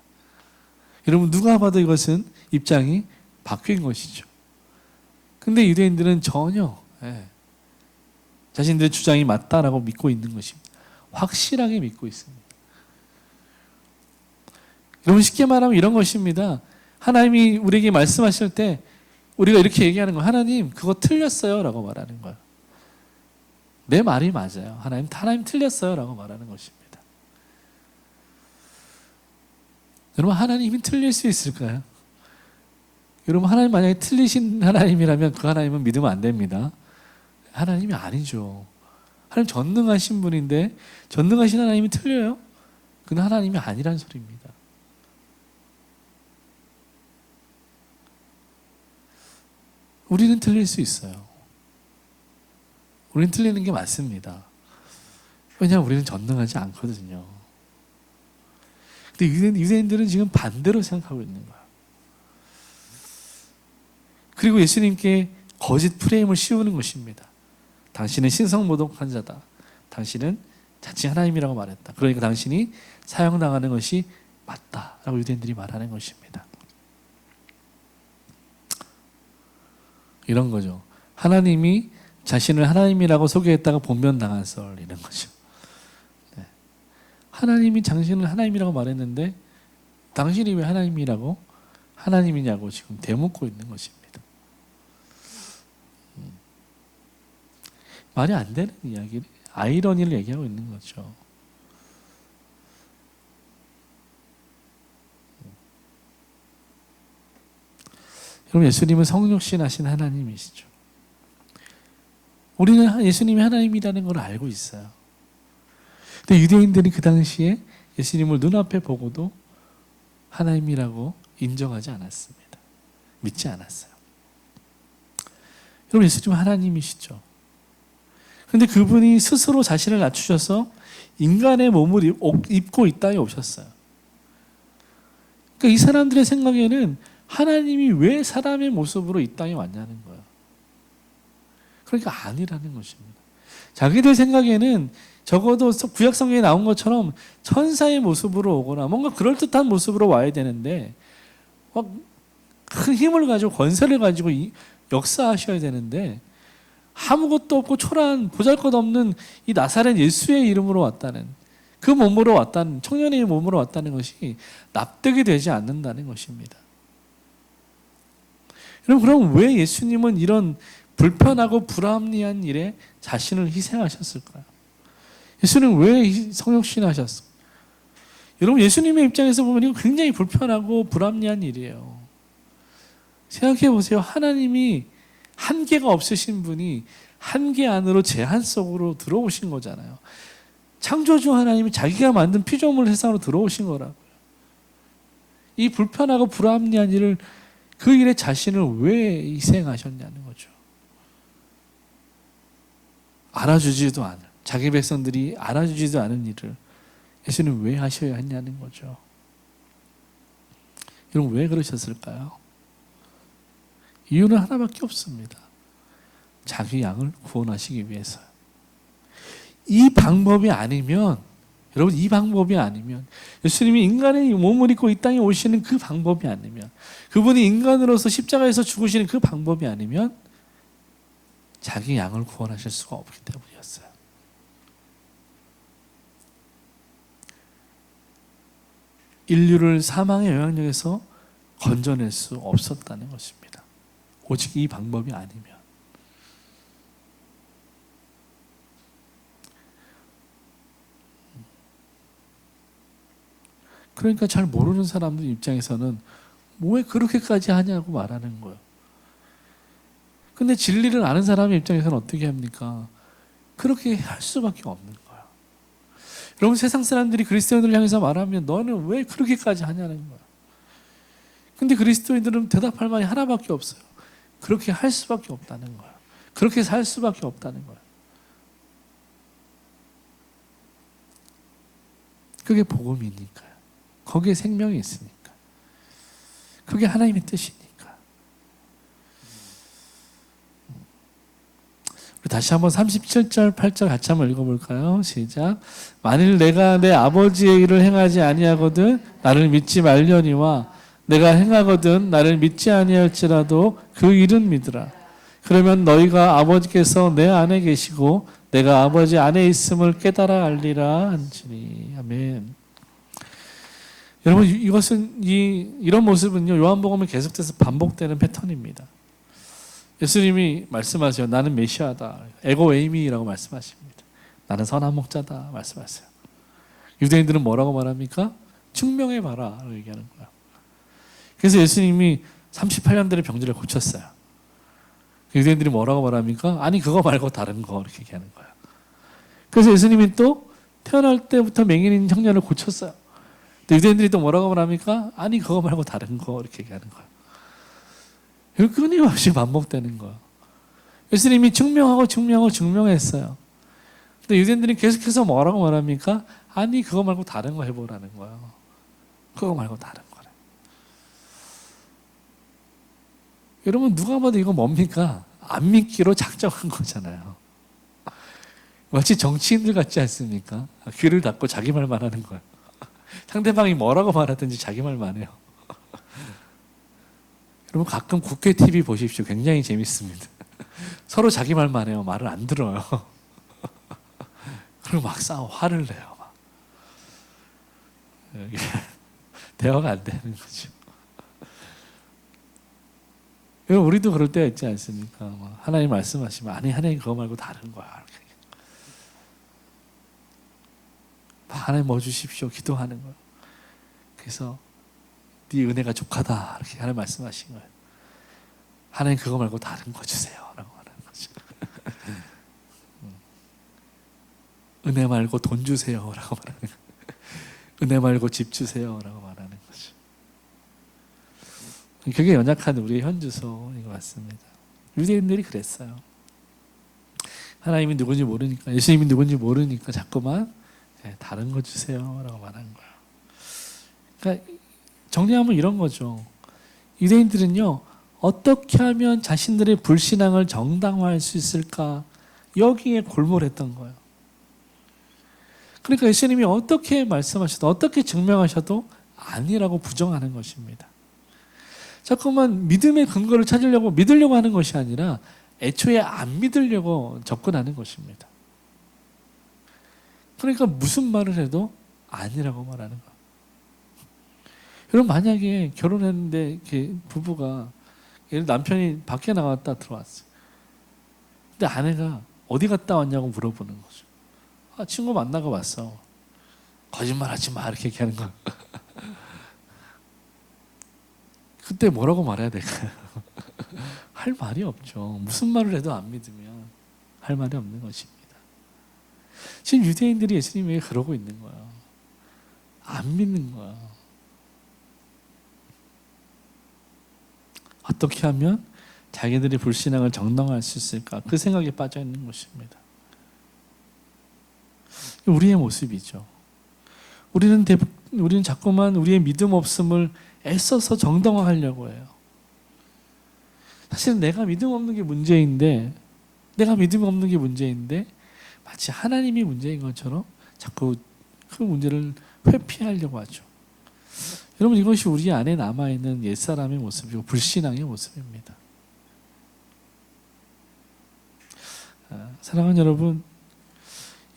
여러분, 누가 봐도 이것은 입장이 바뀐 것이죠. 근데 유대인들은 전혀 자신들의 주장이 맞다라고 믿고 있는 것입니다. 확실하게 믿고 있습니다. 여러분, 쉽게 말하면 이런 것입니다. 하나님이 우리에게 말씀하실 때 우리가 이렇게 얘기하는 거예요. 하나님, 그거 틀렸어요 라고 말하는 거예요. 내 말이 맞아요. 하나님 틀렸어요 라고 말하는 것입니다. 여러분, 하나님이 틀릴 수 있을까요? 여러분, 하나님 만약에 틀리신 하나님이라면 그 하나님은 믿으면 안 됩니다. 하나님이 아니죠. 하나님 전능하신 분인데 전능하신 하나님이 틀려요? 그는 하나님이 아니란 소리입니다. 우리는 틀릴 수 있어요. 우리는 틀리는 게 맞습니다. 왜냐하면 우리는 전능하지 않거든요. 근데 유대인들은 지금 반대로 생각하고 있는 거예요. 그리고 예수님께 거짓 프레임을 씌우는 것입니다. 당신은 신성모독한 자다. 당신은 자칭 하나님이라고 말했다. 그러니까 당신이 사형당하는 것이 맞다라고 유대인들이 말하는 것입니다. 이런 거죠. 하나님이 자신을 하나님이라고 소개했다가 본면당한 썰 이런 거죠. 네. 하나님이 당신을 하나님이라고 말했는데 당신이 왜 하나님이냐고 지금 대묻고 있는 것입니다. 말이 안 되는 이야기, 아이러니를 얘기하고 있는 거죠. 여러분, 예수님은 성육신하신 하나님이시죠. 우리는 예수님이 하나님이라는 걸 알고 있어요. 근데 유대인들이 그 당시에 예수님을 눈앞에 보고도 하나님이라고 인정하지 않았습니다. 믿지 않았어요. 여러분, 예수님은 하나님이시죠. 그런데 그분이 스스로 자신을 낮추셔서 인간의 몸을 입고 이 땅에 오셨어요. 그러니까 이 사람들의 생각에는 하나님이 왜 사람의 모습으로 이 땅에 왔냐는 거예요. 그러니까 아니라는 것입니다. 자기들 생각에는 적어도 구약 성경에 나온 것처럼 천사의 모습으로 오거나 뭔가 그럴듯한 모습으로 와야 되는데 큰 힘을 가지고 권세를 가지고 역사하셔야 되는데 아무것도 없고 초라한 보잘것없는 이 나사렛 예수의 이름으로 왔다는, 그 몸으로 왔다는, 청년의 몸으로 왔다는 것이 납득이 되지 않는다는 것입니다. 여러분, 그럼 왜 예수님은 이런 불편하고 불합리한 일에 자신을 희생하셨을까요? 예수님은 왜 성육신하셨어요? 여러분, 예수님의 입장에서 보면 이거 굉장히 불편하고 불합리한 일이에요. 생각해 보세요. 하나님이 한계가 없으신 분이 한계 안으로 제한 속으로 들어오신 거잖아요. 창조주 하나님이 자기가 만든 피조물 세상으로 들어오신 거라고요. 이 불편하고 불합리한 일을, 그 일에 자신을 왜 희생하셨냐는 거죠. 알아주지도 않은, 자기 백성들이 알아주지도 않은 일을 예수는 왜 하셔야 했냐는 거죠. 여러분, 왜 그러셨을까요? 이유는 하나밖에 없습니다. 자기 양을 구원하시기 위해서요. 이 방법이 아니면, 여러분, 이 방법이 아니면, 예수님이 인간의 몸을 입고 이 땅에 오시는 그 방법이 아니면, 그분이 인간으로서 십자가에서 죽으시는 그 방법이 아니면 자기 양을 구원하실 수가 없기 때문이었어요. 인류를 사망의 영향력에서 건져낼 수 없었다는 것입니다. 오직 이 방법이 아니면. 그러니까 잘 모르는 사람들 입장에서는 왜 그렇게까지 하냐고 말하는 거예요. 근데 진리를 아는 사람의 입장에서는 어떻게 합니까? 그렇게 할 수밖에 없는 거예요. 여러분, 세상 사람들이 그리스도인들을 향해서 말하면 너는 왜 그렇게까지 하냐는 거예요. 근데 그리스도인들은 대답할 말이 하나밖에 없어요. 그렇게 할 수밖에 없다는 거예요. 그렇게 살 수밖에 없다는 거예요. 그게 복음이니까요. 거기에 생명이 있으니까. 그게 하나님의 뜻이니까. 우리 다시 한번 37절, 8절 같이 한번 읽어볼까요? 시작. 만일 내가 내 아버지의 일을 행하지 아니하거든 나를 믿지 말려니와 내가 행하거든 나를 믿지 아니할지라도 그 일은 믿으라. 그러면 너희가 아버지께서 내 안에 계시고 내가 아버지 안에 있음을 깨달아 알리라 한지니. 아멘. 여러분, 이것은 이런 모습은요, 요한복음에 계속돼서 반복되는 패턴입니다. 예수님이 말씀하세요. 나는 메시아다. 에고 에이미라고 말씀하십니다. 나는 선한 목자다 말씀하세요. 유대인들은 뭐라고 말합니까? 증명해봐라 라고 얘기하는 거예요. 그래서 예수님이 38년들의 병들을 고쳤어요. 유대인들이 뭐라고 말합니까? 아니 그거 말고 다른 거 이렇게 얘기하는 거예요. 그래서 예수님이 또 태어날 때부터 맹인인 청년을 고쳤어요. 유대인들이 또 뭐라고 말합니까? 아니 그거 말고 다른 거 이렇게 얘기하는 거예요. 끊임없이 반복되는 거예요. 예수님이 증명했어요. 근데 유대인들이 계속해서 뭐라고 말합니까? 아니 그거 말고 다른 거 해보라는 거예요. 그거 말고 다른 거래. 여러분 누가 봐도 이거 뭡니까? 안 믿기로 작정한 거잖아요. 마치 정치인들 같지 않습니까? 귀를 닫고 자기 말만 하는 거예요. 상대방이 뭐라고 말하든지 자기 말만 해요. 여러분 가끔 국회 TV 보십시오. 굉장히 재밌습니다. 서로 자기 말만 해요. 말을 안 들어요. 그리고 막 싸워 화를 내요. 막. 대화가 안 되는 거죠. 여러분 우리도 그럴 때가 있지 않습니까? 하나님 말씀하시면 아니 하나님 그거 말고 다른 거야. 이렇게. 하나님 뭐 주십시오. 기도하는 거예요. 그래서 네 은혜가 족하다 이렇게 하나님 말씀하신 거예요. 하나님 그거 말고 다른 거 주세요 라고 말하는 거죠. 은혜 말고 돈 주세요 라고 말하는 거예요. 은혜 말고 집 주세요 라고 말하는 거죠. 그게 연약한 우리의 현주소인 것 같습니다. 유대인들이 그랬어요. 하나님이 누군지 모르니까, 예수님이 누군지 모르니까 자꾸만 다른 거 주세요 라고 말하는 거예요. 그러니까 정리하면 이런 거죠. 유대인들은요, 어떻게 하면 자신들의 불신앙을 정당화할 수 있을까? 여기에 골몰했던 거예요. 그러니까 예수님이 어떻게 말씀하셔도, 어떻게 증명하셔도 아니라고 부정하는 것입니다. 자꾸만 믿음의 근거를 찾으려고, 믿으려고 하는 것이 아니라 애초에 안 믿으려고 접근하는 것입니다. 그러니까 무슨 말을 해도 아니라고 말하는 거예요. 여러분 만약에 결혼했는데 이렇게 부부가 남편이 밖에 나갔다 들어왔어요. 근데 아내가 어디 갔다 왔냐고 물어보는 거죠. 아, 친구 만나고 왔어. 거짓말하지 마 이렇게 얘기하는 거예요. 그때 뭐라고 말해야 될까요? 할 말이 없죠. 무슨 말을 해도 안 믿으면 할 말이 없는 것입니다. 지금 유대인들이 예수님에게 그러고 있는 거야. 안 믿는 거야. 어떻게 하면 자기들의 불신앙을 정당화할 수 있을까? 그 생각에 빠져 있는 것입니다. 우리의 모습이죠. 우리는 자꾸만 우리의 믿음 없음을 애써서 정당화하려고 해요. 사실은 내가 믿음 없는 게 문제인데, 마치 하나님이 문제인 것처럼 자꾸 그 문제를 회피하려고 하죠. 여러분 이것이 우리 안에 남아있는 옛사람의 모습이고 불신앙의 모습입니다. 사랑하는 여러분,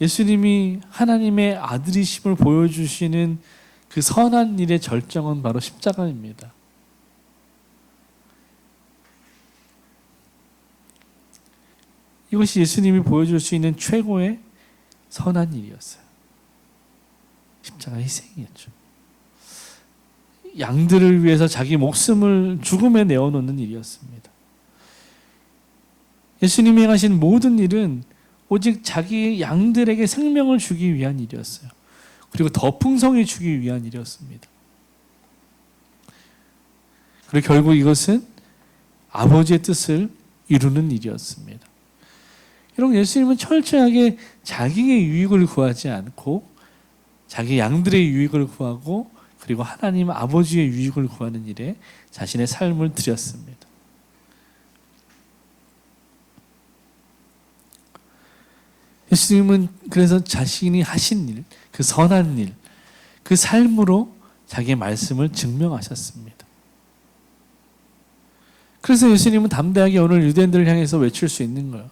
예수님이 하나님의 아들이심을 보여주시는 그 선한 일의 절정은 바로 십자가입니다. 이것이 예수님이 보여줄 수 있는 최고의 선한 일이었어요. 십자가 희생이었죠. 양들을 위해서 자기 목숨을 죽음에 내어놓는 일이었습니다. 예수님이 하신 모든 일은 오직 자기 양들에게 생명을 주기 위한 일이었어요. 그리고 더 풍성히 주기 위한 일이었습니다. 그리고 결국 이것은 아버지의 뜻을 이루는 일이었습니다. 여러분 예수님은 철저하게 자기의 유익을 구하지 않고 자기 양들의 유익을 구하고 그리고 하나님 아버지의 유익을 구하는 일에 자신의 삶을 드렸습니다. 예수님은 그래서 자신이 하신 일, 그 선한 일, 그 삶으로 자기의 말씀을 증명하셨습니다. 그래서 예수님은 담대하게 오늘 유대인들을 향해서 외칠 수 있는 거예요.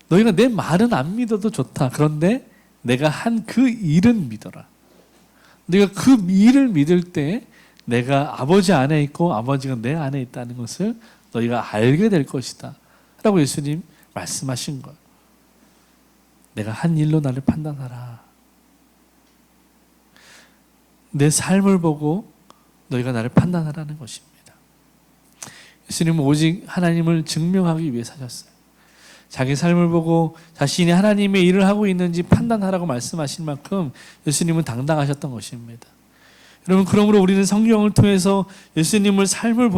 너희가 내 말은 안 믿어도 좋다. 그런데 내가 한 그 일은 믿어라. 네가 그 일을 믿을 때 내가 아버지 안에 있고 아버지가 내 안에 있다는 것을 너희가 알게 될 것이다 라고 예수님 말씀하신 거예요. 내가 한 일로 나를 판단하라. 내 삶을 보고 너희가 나를 판단하라는 것입니다. 예수님은 오직 하나님을 증명하기 위해 사셨어요. 자기 삶을 보고 자신이 하나님의 일을 하고 있는지 판단하라고 말씀하신 만큼 예수님은 당당하셨던 것입니다. 여러분, 그러므로 우리는 성경을 통해서 예수님의 삶을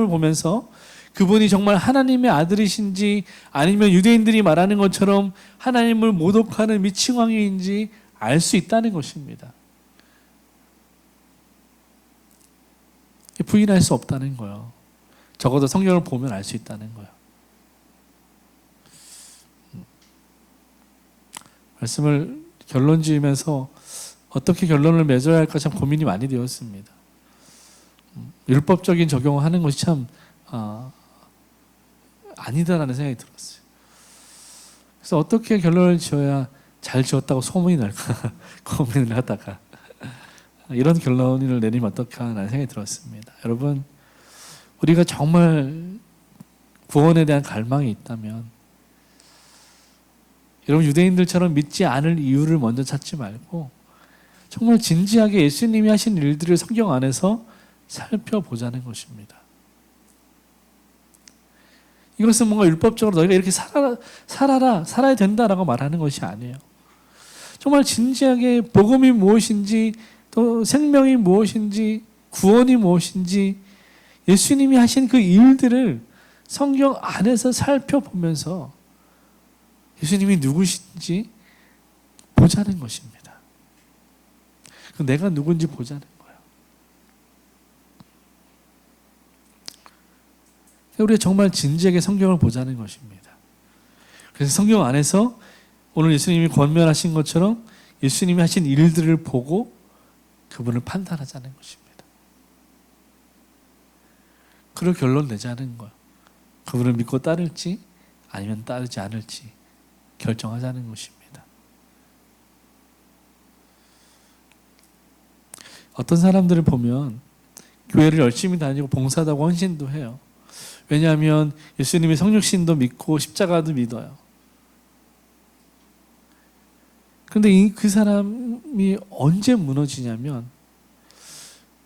보면서 그분이 정말 하나님의 아들이신지 아니면 유대인들이 말하는 것처럼 하나님을 모독하는 미칭왕인지 알 수 있다는 것입니다. 부인할 수 없다는 거예요. 적어도 성경을 보면 알 수 있다는 거예요. 말씀을 결론 지으면서 어떻게 결론을 맺어야 할까 참 고민이 많이 되었습니다. 율법적인 적용을 하는 것이 참 아니다라는 생각이 들었어요. 그래서 어떻게 결론을 지어야 잘 지었다고 소문이 날까 고민을 하다가 이런 결론을 내리면 어떨까라는 생각이 들었습니다. 여러분, 우리가 정말 구원에 대한 갈망이 있다면 여러분, 유대인들처럼 믿지 않을 이유를 먼저 찾지 말고 정말 진지하게 예수님이 하신 일들을 성경 안에서 살펴보자는 것입니다. 이것은 뭔가 율법적으로 너희가 이렇게 살아야 된다라고 말하는 것이 아니에요. 정말 진지하게 복음이 무엇인지, 또 생명이 무엇인지, 구원이 무엇인지, 예수님이 하신 그 일들을 성경 안에서 살펴보면서 예수님이 누구신지 보자는 것입니다. 내가 누군지 보자는 거예요. 우리가 정말 진지하게 성경을 보자는 것입니다. 그래서 성경 안에서 오늘 예수님이 권면하신 것처럼 예수님이 하신 일들을 보고 그분을 판단하자는 것입니다. 그걸 결론 내자는 거예요. 그분을 믿고 따를지 아니면 따르지 않을지 결정하자는 것입니다. 어떤 사람들을 보면 교회를 열심히 다니고 봉사도 하고 헌신도 해요. 왜냐하면 예수님의 성육신도 믿고 십자가도 믿어요. 그런데 그 사람이 언제 무너지냐면,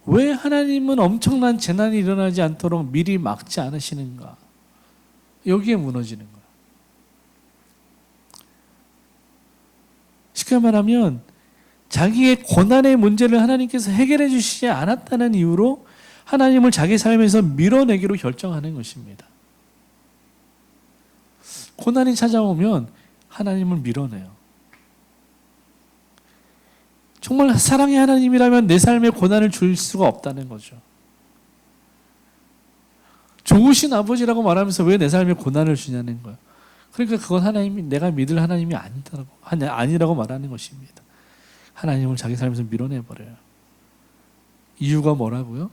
왜 하나님은 엄청난 재난이 일어나지 않도록 미리 막지 않으시는가? 여기에 무너지는 거예요. 쉽게 말하면 자기의 고난의 문제를 하나님께서 해결해 주시지 않았다는 이유로 하나님을 자기 삶에서 밀어내기로 결정하는 것입니다. 고난이 찾아오면 하나님을 밀어내요. 정말 사랑의 하나님이라면 내 삶에 고난을 줄 수가 없다는 거죠. 좋으신 아버지라고 말하면서 왜 내 삶에 고난을 주냐는 거예요. 그러니까 그건 하나님이, 내가 믿을 하나님이 아니라고 말하는 것입니다. 하나님을 자기 삶에서 밀어내버려요. 이유가 뭐라고요?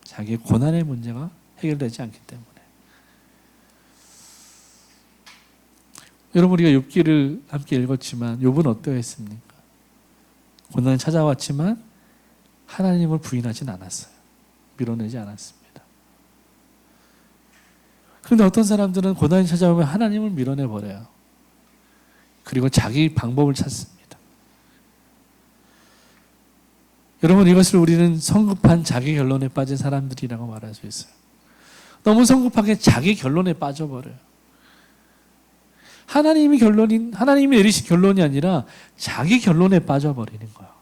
자기의 고난의 문제가 해결되지 않기 때문에. 여러분, 우리가 욥기를 함께 읽었지만 욥은 어떠했습니까? 고난이 찾아왔지만 하나님을 부인하진 않았어요. 밀어내지 않았습니다. 그런데 어떤 사람들은 고난이 찾아오면 하나님을 밀어내버려요. 그리고 자기 방법을 찾습니다. 여러분, 이것을 우리는 성급한 자기 결론에 빠진 사람들이라고 말할 수 있어요. 너무 성급하게 자기 결론에 빠져버려요. 하나님이 내리신 결론이 아니라 자기 결론에 빠져버리는 거예요.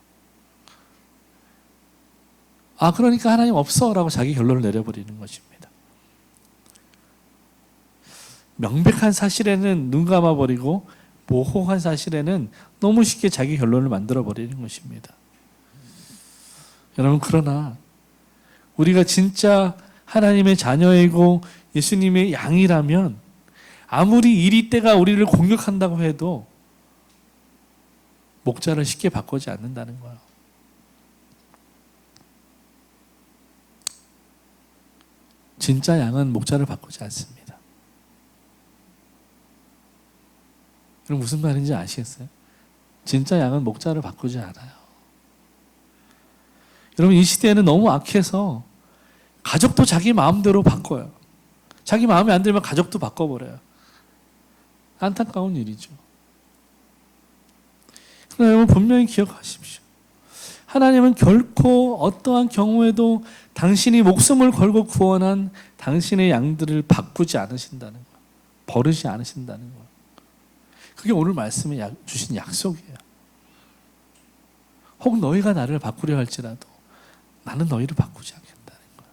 그러니까 하나님 없어라고 자기 결론을 내려버리는 것입니다. 명백한 사실에는 눈 감아버리고 모호한 사실에는 너무 쉽게 자기 결론을 만들어버리는 것입니다. 여러분, 그러나 우리가 진짜 하나님의 자녀이고 예수님의 양이라면 아무리 이리때가 우리를 공격한다고 해도 목자를 쉽게 바꾸지 않는다는 거예요. 진짜 양은 목자를 바꾸지 않습니다. 여러분, 무슨 말인지 아시겠어요? 진짜 양은 목자를 바꾸지 않아요. 여러분, 이 시대에는 너무 악해서 가족도 자기 마음대로 바꿔요. 자기 마음에 안 들면 가족도 바꿔버려요. 안타까운 일이죠. 그러나 여러분, 분명히 기억하십시오. 하나님은 결코 어떠한 경우에도 당신이 목숨을 걸고 구원한 당신의 양들을 바꾸지 않으신다는 거예요. 버리지 않으신다는 거예요. 그게 오늘 말씀에 주신 약속이에요. 혹 너희가 나를 바꾸려 할지라도 나는 너희를 바꾸지 않겠다는 거예요.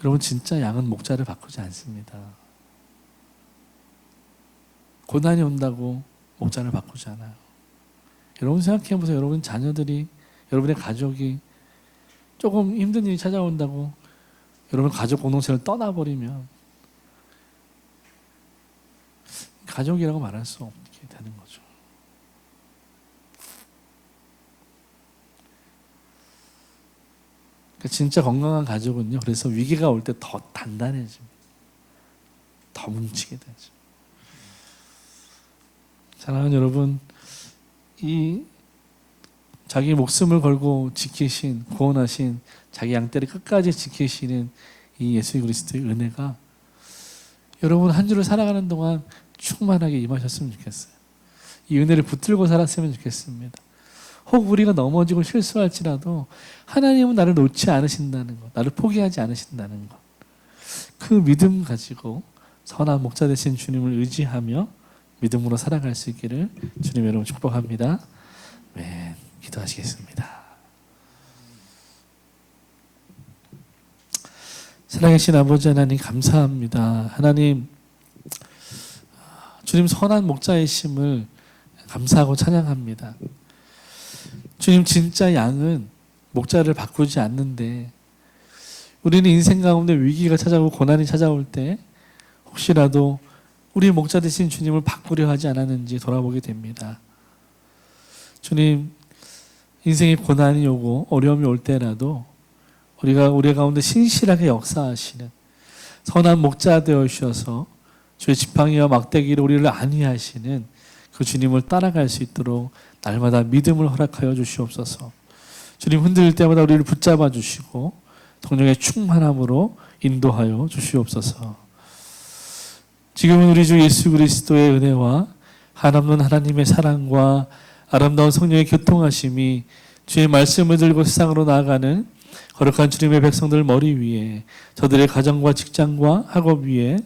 여러분, 진짜 양은 목자를 바꾸지 않습니다. 고난이 온다고 목자를 바꾸지 않아요. 여러분, 생각해 보세요. 여러분 자녀들이 여러분의 가족이 조금 힘든 일이 찾아온다고 여러분 가족 공동체를 떠나버리면 가족이라고 말할 수 없게 되는 거죠. 그러니까 진짜 건강한 가족은요, 그래서 위기가 올 때 더 단단해집니다. 더 뭉치게 되죠. 사랑하는 여러분, 이 자기 목숨을 걸고 지키신, 구원하신, 자기 양떼를 끝까지 지키시는 이 예수 그리스도의 은혜가 여러분 한 주를 살아가는 동안 충만하게 임하셨으면 좋겠어요. 이 은혜를 붙들고 살았으면 좋겠습니다. 혹 우리가 넘어지고 실수할지라도 하나님은 나를 놓지 않으신다는 것, 나를 포기하지 않으신다는 것, 그 믿음 가지고 선한 목자 되신 주님을 의지하며 믿음으로 살아갈 수 있기를 주님 여러분 축복합니다. 네, 기도하시겠습니다. 살아계신 아버지 하나님 감사합니다. 하나님, 주님 선한 목자이심을 감사하고 찬양합니다. 주님 진짜 양은 목자를 바꾸지 않는데 우리는 인생 가운데 위기가 찾아오고 고난이 찾아올 때 혹시라도 우리 목자 되신 주님을 바꾸려 하지 않았는지 돌아보게 됩니다. 주님, 인생의 고난이 오고 어려움이 올 때라도 우리가 우리 가운데 신실하게 역사하시는 선한 목자 되어 주셔서 주의 지팡이와 막대기로 우리를 안위하시는 그 주님을 따라갈 수 있도록 날마다 믿음을 허락하여 주시옵소서. 주님 흔들릴 때마다 우리를 붙잡아 주시고 성령의 충만함으로 인도하여 주시옵소서. 지금은 우리 주 예수 그리스도의 은혜와 한없는 하나님의 사랑과 아름다운 성령의 교통하심이 주의 말씀을 들고 세상으로 나아가는 거룩한 주님의 백성들 머리 위에, 저들의 가정과 직장과 학업 위에,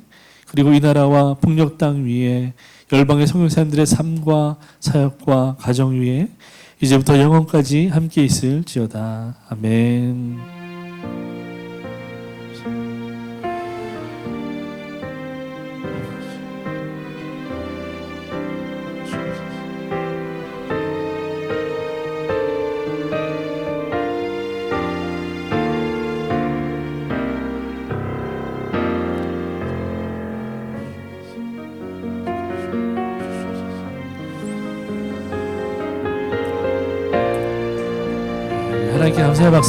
그리고 이 나라와 북녘 땅 위에, 열방의 성령사님들의 삶과 사역과 가정 위에 이제부터 영원까지 함께 있을지어다. 아멘. 하나님께 감사의 박수